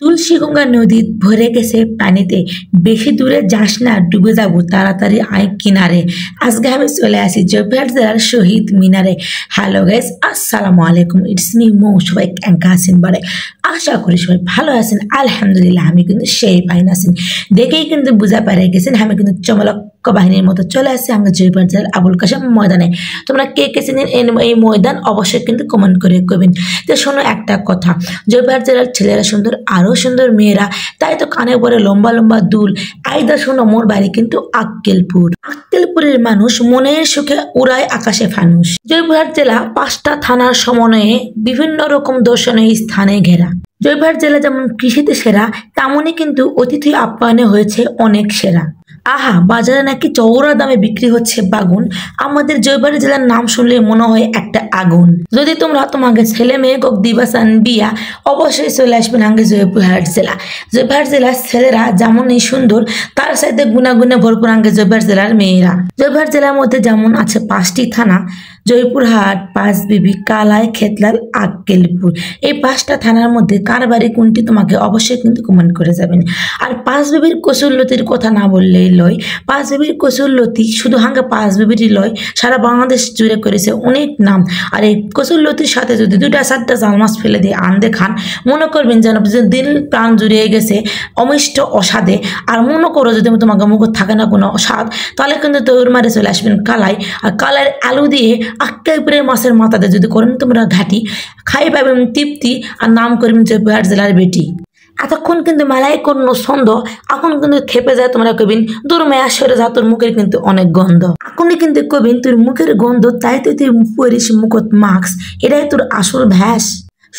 তুলসীগঙ্গা নদী ভরে গেছে পানিতে, বেশি দূরে যাস না, ডুবে যাব তাড়াতাড়ি আয় কিনারে। আজকে আমি চলে আসি জয়পুরহাট জেলার শহীদ মিনারে। হ্যালো গাইস, আসসালামু আলাইকুম, ইটস মি মৌ। সবাই কেমন আছেন বারে? আশা করি সবাই ভালো আছেন। আলহামদুলিল্লাহ আমি কিন্তু সেই ফাইন আছেন। দেখেই কিন্তু বুঝা পারে গেছেন আমি কিন্তু চমলক বাহিনীর মতো চলে আসছি আমরা জয়পুরহাট জেলার আবুল কাশেম ময়দানে। তোমরা কে কে চিনেন এই ময়দান অবশ্যই কিন্তু কমেন্ট করে কবেন। তো শোনো একটা কথা, জয়পুরহাট জেলার ছেলেরা সুন্দর, আরও সুন্দর মেয়েরা, তাই তো কানে পরে লম্বা লম্বা দুল। আইদা শোনো, মোর বাড়ি কিন্তু আক্কেলপুরের মানুষ মনের সুখে উড়ায় আকাশে ফানুষ। জয়পুরহাট জেলা 5টা থানার সমন্বয়ে বিভিন্ন রকম দর্শনীয় স্থানে ঘেরা। জয়পুরহাট জেলা যেমন কৃষিতে সেরা, তেমনই কিন্তু অতিথি আপ্যায়নে হয়েছে অনেক সেরা। আহা, বাজারে নাকি চওড়া দামে বিক্রি হচ্ছে বাগুন। আমাদের জয়পুরহাট জেলার নাম শুনলে মনে হয় একটা আগুন। যদি তোমরা তোমাকে ছেলে মেয়ে কক দিবাসান বিয়া, অবশ্যই চলে আসবেন আগে জয়পুরহাট জেলা। জয়পুরহাট জেলার ছেলেরা যেমনই সুন্দর, তার সাথে গুণাগুণে ভরপুর আগে জয়পুরহাট জেলার মেয়েরা। জয়পুরহাট জেলার মধ্যে যেমন আছে 5টি থানা, জয়পুরহাট, পাঁচবিবি, কালাই, খেতলাল, আক্কেলপুর। এই 5টা থানার মধ্যে কার বাড়ি কোনটি তোমাকে অবশ্যই কিন্তু কমেন্ট করে যাবেন। আর পাঁচবিবির কসুরলতির কথা না বললেই লয়। পাঁচবিবির কসুরলতি শুধু হাঙ্গে পাঁচবিবিরই লয়, সারা বাংলাদেশ জুড়ে করেছে অনেক নাম। আর এই কসুরলতির সাথে যদি 2টা-4টা জাল মাছ ফেলে দিয়ে আন্দে খান, মনে করবেন যেন দিল প্রাণ জুড়িয়ে গেছে অমিষ্ট অস্বাদে। আর মনে করো যদি তোমাকে মুখ থাকে না কোনো স্বাদ, তাহলে কিন্তু তৈর মারে চলে আসবেন কালাই। আর কালাইয়ের আলু দিয়ে আক্কেলপুরের মাছের মাথাতে যদি করেন তোমরা ঘাটি, খাই পাবেন তৃপ্তি, আর নাম করবেন জয়পুরহাট জেলার বেটি। এতক্ষণ কিন্তু মেলায় কোনো ছন্দ, এখন কিন্তু খেপে যায় তোমরা কবিন তোর মেয়া সরে যা, তোর মুখের কিন্তু অনেক গন্ধ। এখনই কিন্তু কবিন তোর মুখের গন্ধ, তাই তুই পরিস মুখত মাস্ক, এটাই তোর আসল ভ্যাস।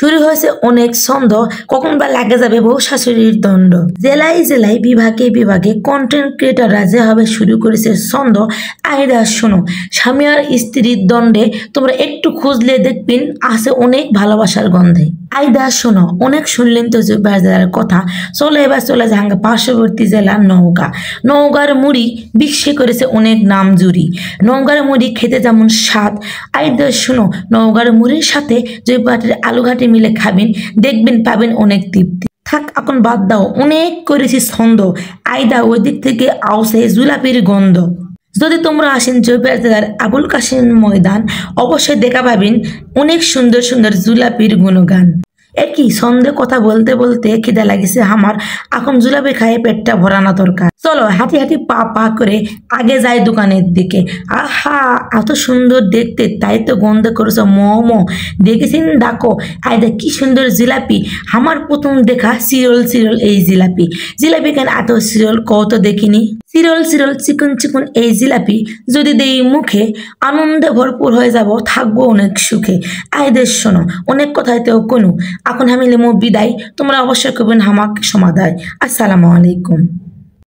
শুরু হয়েছে অনেক ছন্দ, কখন বা লাগে যাবে বউ শাশুড়ির দণ্ড। জেলায় জেলায় বিভাগে বিভাগে কন্টেন্ট ক্রিয়েটাররা যেভাবে শুরু করেছে ছন্দ। আইদা শোনো, স্বামী আর স্ত্রীর দ্বন্দ্বে তোমরা একটু খুঁজলে দেখবেন আছে অনেক ভালোবাসার গন্ধে। আইদা শোনো, অনেক শুনলেন তো জয়পুরহাট জেলার কথা। এবার চলে যাহাঙ্গে পার্শ্ববর্তী জেলা নওগাঁ। নওগাঁর মুড়ি বিশ্বে করেছে অনেক নাম জুড়ি। নওগাঁর মুড়ি খেতে যেমন স্বাদ, আইদা শোনো, নওগাঁর মুড়ির সাথে জয়পুরহাটের আলুঘাটি মিলে খাবেন, দেখবেন পাবেন অনেক তৃপ্তি। থাক এখন বাদ দাও, অনেক করেছি ছন্দ। আইদা ওই দিক থেকে আউসে জুলাপির গন্ধ। যদি তোমরা আসেন জয়পুরহাট জেলার আবুল কাশেম ময়দান, অবশ্যই দেখা পাবেন অনেক সুন্দর সুন্দর জুলাপির গুণগান। একই ছন্দে কথা বলতে বলতে খিদা লাগিছে আমার, এখন জুলাপি খাইয়ে পেটটা ভরানো দরকার। চলো হাঁটি হাঁটি পা পা করে আগে যাই দোকানের দিকে। আহা, এত সুন্দর দেখতে, তাই তো গন্ধ করেছো মোমো। দেখেছেন ডাকো, আইদা কি সুন্দর জিলাপি। আমার প্রথম দেখা সিরল সিরল এই জিলাপি। জিলাপি কেন এত সিরল কত দেখিনি। সিরল সিরল চিকন চিকন এই জিলাপি যদি দেই মুখে, আনন্দে ভরপুর হয়ে যাব, থাকবো অনেক সুখে। আইদের শোনো, অনেক কথাই তো কোনো, এখন আমি লেমো বিদায়, তোমরা অবশ্যই করবেন হামাক সমাধায়। আসসালামু আলাইকুম।